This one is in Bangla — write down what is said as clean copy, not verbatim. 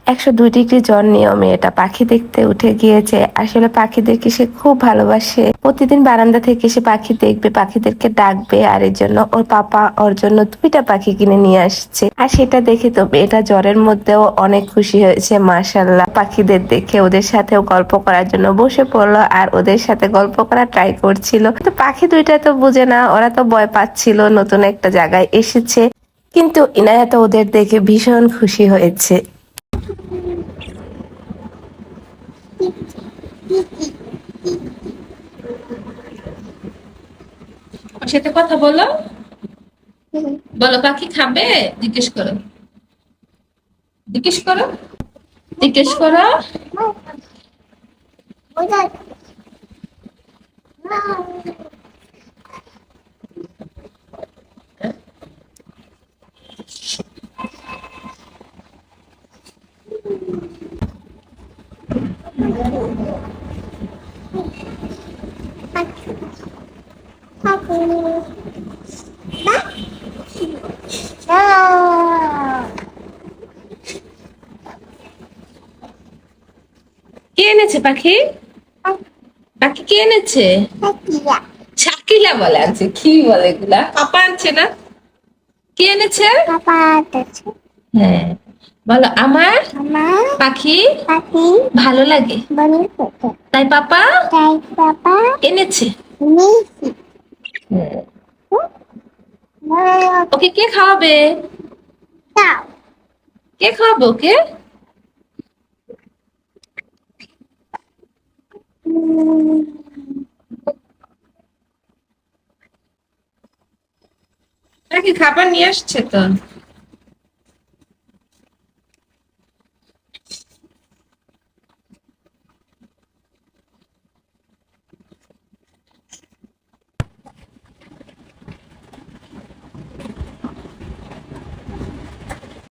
102 ডিগ্রি জ্বর নিয়েও মেয়েটা পাখি দেখতে উঠে গিয়েছে। আসলে পাখিদেরকে সে খুব ভালোবাসে। প্রতিদিন বারান্দা থেকে সে পাখি দেখবে, পাখিদেরকে ডাকবে, আর এর জন্য ওর পাপা ওর জন্য 2টা পাখি কিনে নিয়ে আসছে। আর সেটা দেখে তো মেয়েটা জ্বরের মধ্যেও অনেক খুশি হয়েছে। মাশাআল্লাহ, পাখিদের দেখে ওদের সাথেও গল্প করার জন্য বসে পড়লো আর ওদের সাথে গল্প করা ট্রাই করছিল। তো পাখি দুইটা তো বুঝে না, ওরা তো ভয় পাচ্ছিল, নতুন একটা জায়গায় এসেছে। কিন্তু ইনায়া তো ওদের দেখে ভীষণ খুশি হয়েছে। ওর সাথে কথা বলো, বলো পাখি খাবে, জিজ্ঞেস করো, জিজ্ঞেস করো, জিজ্ঞেস করো। কে এনেছে পাখি? পাখি কে এনেছে? শাকিলা বলে আনছে। কি বলে এগুলা? পাপা আনছে না? কে এনেছে? হ্যাঁ, বলো আমার পাখি ভালো লাগে, তাই পাপা এনেছে। হ্যাঁ। ওকে কে খাওয়াবে? কে খাওয়াবে ওকে? নাকি খাবার নিয়ে আসছে তো।